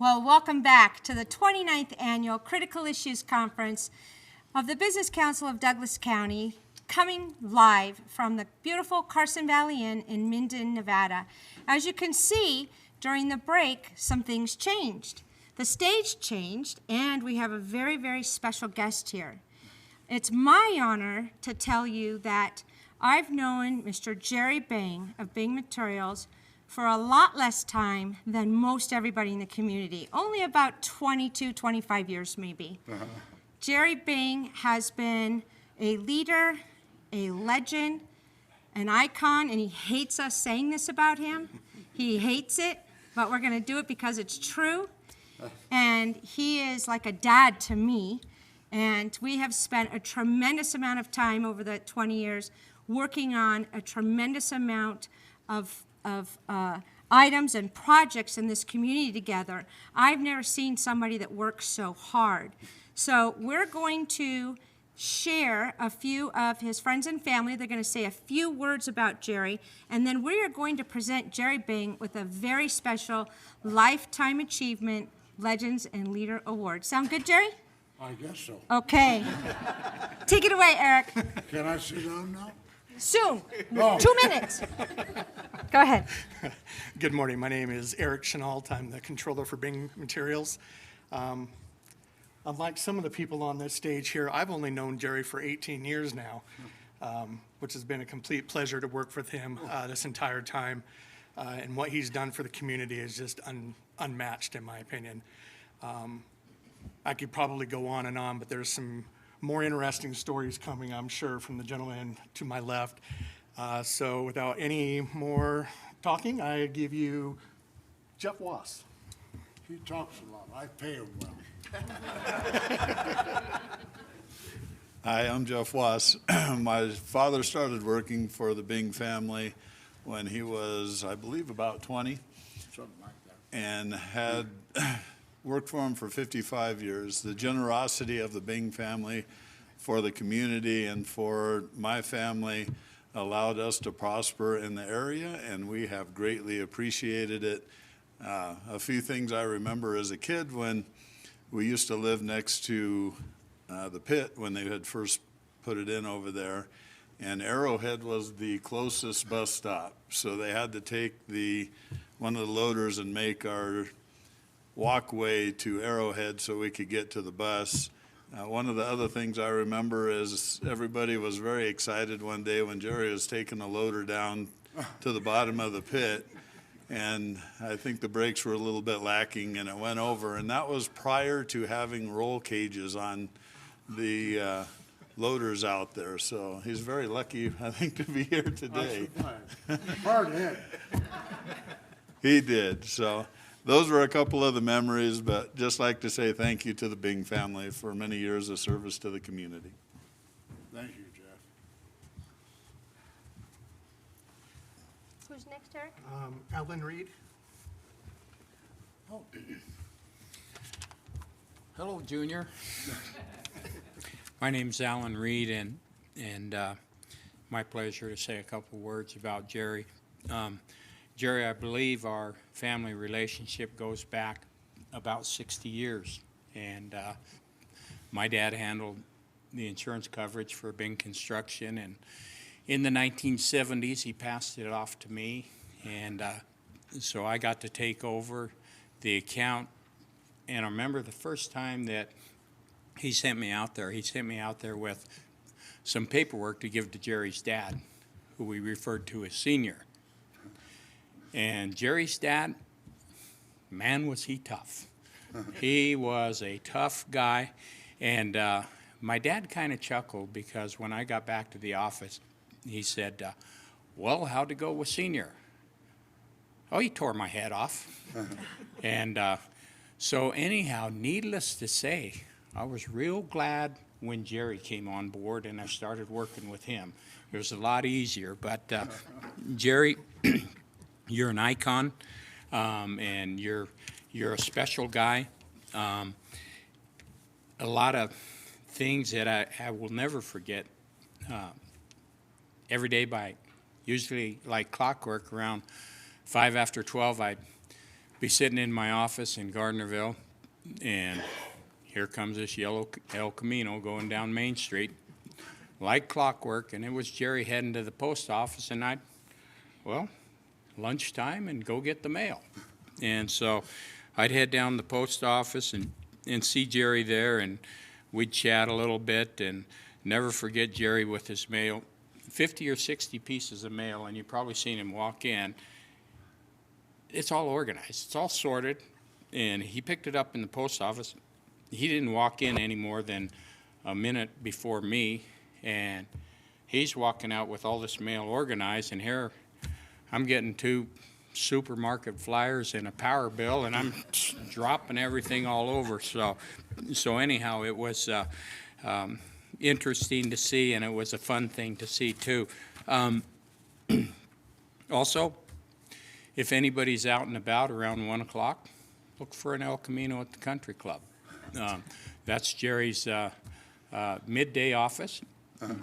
Well, welcome back to the 29th Annual Critical Issues Conference of the Business Council of Douglas County, coming live from the beautiful Carson Valley Inn in Minden, Nevada. As you can see, during the break, some things changed. The stage changed, and we have a very, very special guest here. It's my honor to tell you that I've known Mr. Gerry Bing of Bing Materials for a lot less time than most everybody in the community, only about 22, 25 years maybe. Gerry Bing has been a leader, a legend, an icon, and he hates us saying this about him. He hates it, but we're gonna do it because it's true. And he is like a dad to me, and we have spent a tremendous amount of time over the 20 years working on a tremendous amount of items and projects in this community together. I've never seen somebody that works so hard. So we're going to share a few of his friends and family. They're going to say a few words about Gerry, and then we are going to present Gerry Bing with a very special Lifetime Achievement Legends and Leader Award. Sound good, Gerry? I guess so. Okay. Take it away, Eric. Can I sit down now? Soon. Oh. 2 minutes. Go ahead. Good morning. My name is Eric Chenault. I'm the controller for Bing Materials. Unlike some of the people on this stage here, I've only known Gerry for 18 years now, which has been a complete pleasure to work with him this entire time. And what he's done for the community is just unmatched, in my opinion. I could probably go on and on, but there's some more interesting stories coming, I'm sure, from the gentleman to my left. So without any more talking, I give you Jeff Wass. He talks a lot. I pay him well. Hi, I'm Jeff Wass. My father started working for the Bing family when he was, I believe, about 20, Something like that. and had worked for him for 55 years. The generosity of the Bing family for the community and for my family allowed us to prosper in the area, and we have greatly appreciated it. A few things I remember as a kid when we used to live next to the pit when they had first put it in over there, and Arrowhead was the closest bus stop. So they had to take one of the loaders and make our walkway to Arrowhead so we could get to the bus. One of the other things I remember is everybody was very excited one day when Gerry was taking the loader down to the bottom of the pit, and I think the brakes were a little bit lacking and it went over, and that was prior to having roll cages on the loaders out there. So he's very lucky, I think, to be here today. Hard hit. He did. So those were a couple of the memories, but just like to say thank you to the Bing family for many years of service to the community. Thank you, Jeff. Who's next, Eric? Ellen Reed. Oh, Hello, Junior. My name's Alan Reed, and my pleasure to say a couple words about Gerry. Gerry, I believe our family relationship goes back about 60 years, and my dad handled the insurance coverage for Bing Construction, and in the 1970s he passed it off to me, and so I got to take over the account. And I remember the first time that he sent me out there with some paperwork to give to Gerry's dad, who we referred to as Senior. And Gerry's dad, man, was he tough. He was a tough guy. And my dad kind of chuckled because when I got back to the office, he said, well, how'd it go with Senior? Oh, he tore my head off. And so anyhow, needless to say, I was real glad when Gerry came on board and I started working with him. It was a lot easier. But Gerry, you're an icon, and you're a special guy. A lot of things that I will never forget. Every day by usually like clockwork around 5 after 12, I'd be sitting in my office in Gardnerville, and here comes this yellow El Camino going down Main Street like clockwork, and it was Gerry heading to the post office, and well, lunchtime and go get the mail. And so I'd head down to the post office and see Gerry there, and we'd chat a little bit, and never forget Gerry with his mail. 50 or 60 pieces of mail, and you've probably seen him walk in. It's all organized. It's all sorted, and he picked it up in the post office. He didn't walk in any more than a minute before me, and he's walking out with all this mail organized, and here I'm getting 2 supermarket flyers and a power bill, and I'm dropping everything all over. So anyhow, it was interesting to see, and it was a fun thing to see too. Also, if anybody's out and about around 1 o'clock, look for an El Camino at the country club. That's Gerry's midday office.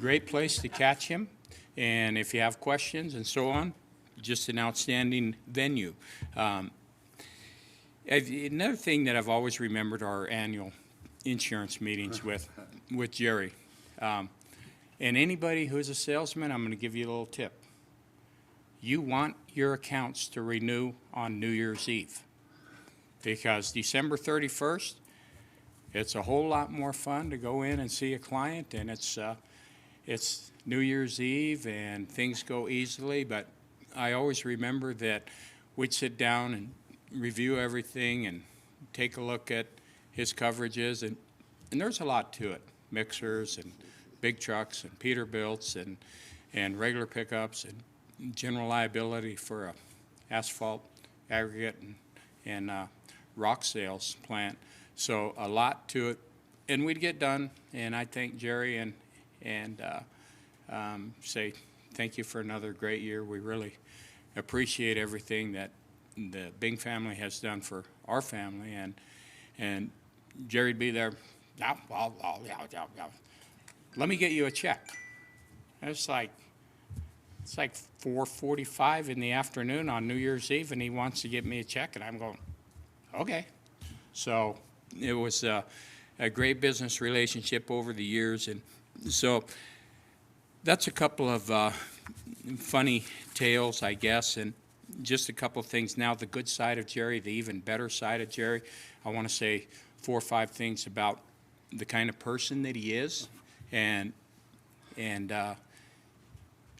Great place to catch him, and if you have questions and so on, just an outstanding venue. Another thing that I've always remembered are our annual insurance meetings with Gerry. And anybody who's a salesman, I'm going to give you a little tip. You want your accounts to renew on New Year's Eve, because December 31st, it's a whole lot more fun to go in and see a client, and it's New Year's Eve and things go easily, but I always remember that we'd sit down and review everything and take a look at his coverages, and there's a lot to it. Mixers and big trucks and Peterbilts and regular pickups and general liability for a asphalt, aggregate, and rock sales plant. So a lot to it, and we'd get done, and I thank Gerry and say thank you for another great year. We really appreciate everything that the Bing family has done for our family, and Gerry'd be there. Let me get you a check. It's like 4:45 in the afternoon on New Year's Eve, and he wants to give me a check, and I'm going, okay. So it was a great business relationship over the years, and so that's a couple of funny tales, I guess, and just a couple of things. Now, the good side of Gerry, the even better side of Gerry, I want to say 4 or 5 things about the kind of person that he is, and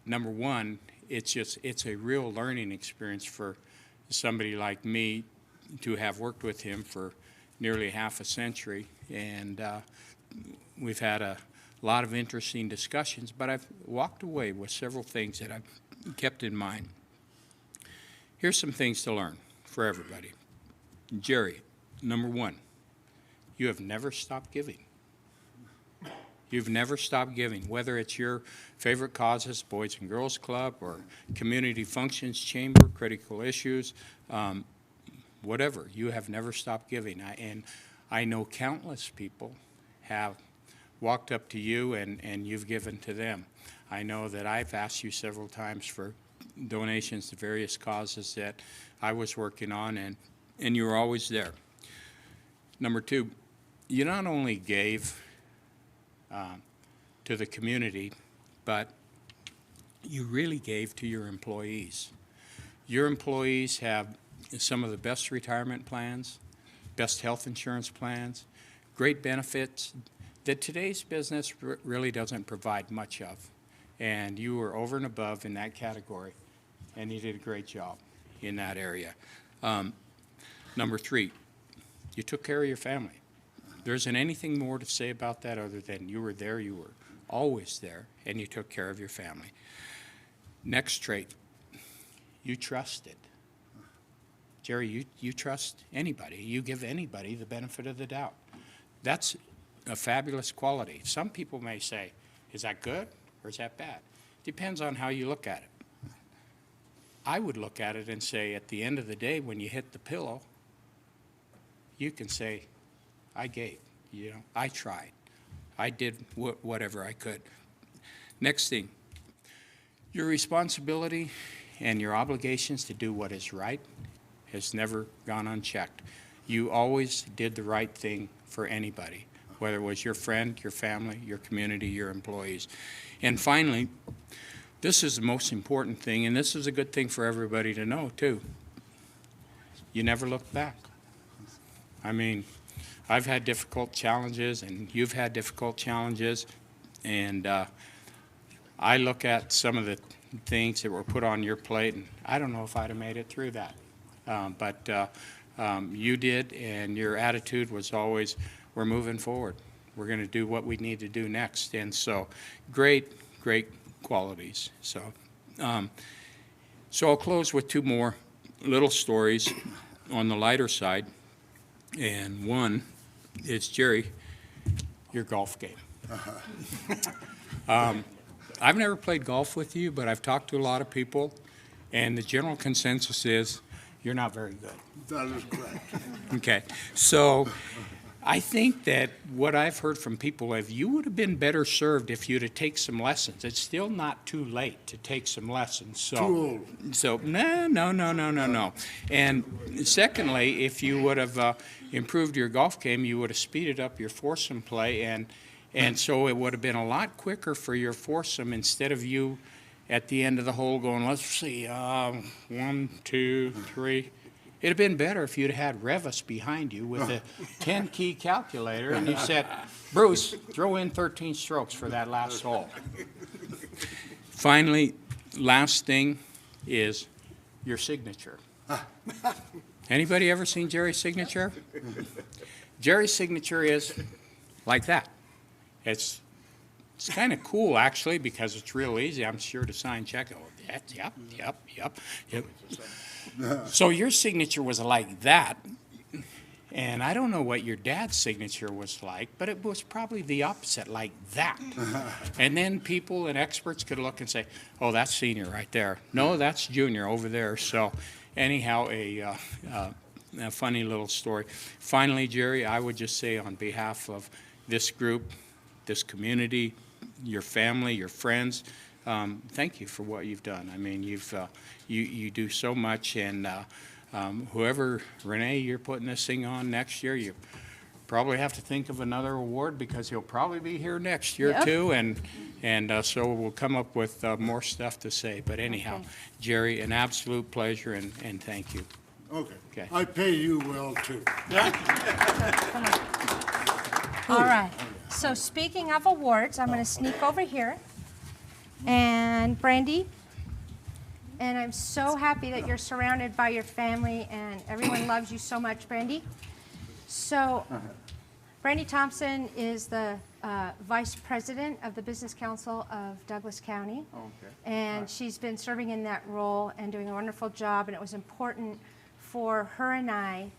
number one, it's a real learning experience for somebody like me to have worked with him for nearly half a century, and we've had a lot of interesting discussions, but I've walked away with several things that I've kept in mind. Here's some things to learn for everybody. Gerry, number one, you have never stopped giving. You've never stopped giving, whether it's your favorite causes, Boys and Girls Club, or community functions, chamber, critical issues, whatever. You have never stopped giving. And I know countless people have walked up to you and you've given to them. I know that I've asked you several times for donations to various causes that I was working on, and you were always there. Number two, you not only gave to the community, but you really gave to your employees. Your employees have some of the best retirement plans, best health insurance plans, great benefits that today's business really doesn't provide much of. And you were over and above in that category, and you did a great job in that area. Number three, you took care of your family. There isn't anything more to say about that other than you were there, you were always there, and you took care of your family. Next trait, you trusted. Gerry, you trust anybody. You give anybody the benefit of the doubt. That's a fabulous quality. Some people may say, is that good or is that bad? Depends on how you look at it. I would look at it and say, at the end of the day, when you hit the pillow, you can say, I gave, I tried. I did whatever I could. Next thing, your responsibility and your obligations to do what is right has never gone unchecked. You always did the right thing for anybody, whether it was your friend, your family, your community, your employees. And finally, this is the most important thing, and this is a good thing for everybody to know, too. You never looked back. I mean, I've had difficult challenges, and you've had difficult challenges, and I look at some of the things that were put on your plate, and I don't know if I'd have made it through that. But you did, and your attitude was always, we're moving forward. We're going to do what we need to do next. And so great qualities. So I'll close with two more little stories on the lighter side. And one is, Gerry, your golf game. I've never played golf with you, but I've talked to a lot of people, and the general consensus is you're not very good. That is correct. Okay, so I think that what I've heard from people is you would have been better served if you'd have taken some lessons. It's still not too late to take some lessons. So, Too old. So no. And secondly, if you would have improved your golf game, you would have speeded up your foursome play, and so it would have been a lot quicker for your foursome instead of you at the end of the hole going, let's see, 1, 2, 3. It'd have been better if you'd had Revis behind you with a 10-key calculator, and you said, Bruce, throw in 13 strokes for that last hole. Finally, last thing is your signature. Anybody ever seen Gerry's signature? Gerry's signature is like that. It's kind of cool, actually, because it's real easy, I'm sure, to sign check. Oh, yep. So your signature was like that, and I don't know what your dad's signature was like, but it was probably the opposite, like that. And then people and experts could look and say, oh, that's senior right there. No, that's junior over there. So anyhow, a funny little story. Finally, Gerry, I would just say on behalf of this group, this community, your family, your friends, thank you for what you've done. I mean, you do so much, and whoever, Renee, you're putting this thing on next year, you probably have to think of another award because he'll probably be here next year too, and so we'll come up with more stuff to say. But anyhow, Okay. Gerry, an absolute pleasure, and thank you. Okay. I pay you well, too. All right. So speaking of awards, I'm going to sneak over here. And Brandy, and I'm so happy that you're surrounded by your family and everyone loves you so much, Brandy. So Brandy Thompson is the Vice President of the Business Council of Douglas County. And she's been serving in that role and doing a wonderful job, and it was important for her and I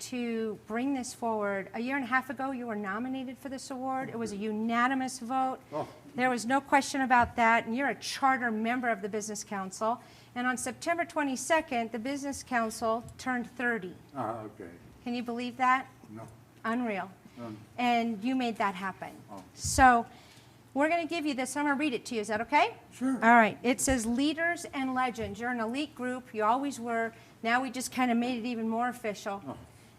to bring this forward. A year and a half ago, you were nominated for this award. It was a unanimous vote. There was no question about that, and you're a charter member of the Business Council. And on September 22nd, the Business Council turned 30. Okay. Can you believe that? No. Unreal. And you made that happen. So we're going to give you this. I'm going to read it to you. Is that okay? Sure. All right. It says Leaders and Legends. You're an elite group. You always were. Now we just kind of made it even more official.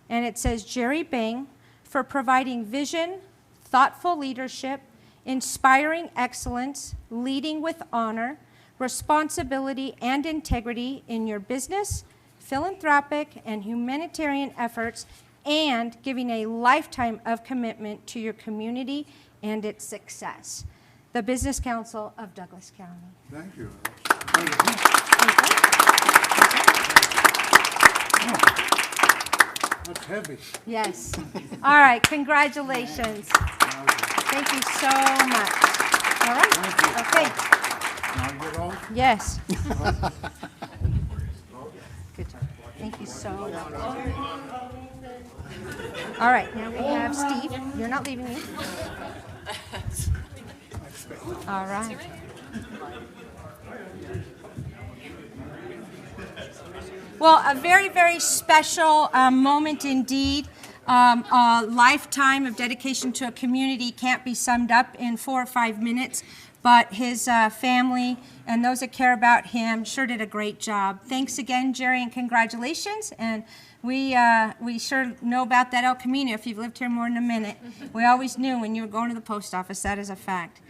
And it says Gerry Bing for providing vision, thoughtful leadership, inspiring excellence, leading with honor, responsibility, and integrity in your business, philanthropic, and humanitarian efforts, and giving a lifetime of commitment to your community and its success. The Business Council of Douglas County. Thank you. That's heavy. Yes. All right. Congratulations. Thank you so much. All right. Okay. Can I get off? Yes. Good job. Thank you so much. All right. Now we have Steve. You're not leaving me. All right. Well, a very, very special moment indeed. A lifetime of dedication to a community can't be summed up in 4 or 5 minutes. but his family and those that care about him sure did a great job. Thanks again, Gerry, and congratulations. And we sure know about that El Camino if you've lived here more than a minute. We always knew when you were going to the post office, that is a fact.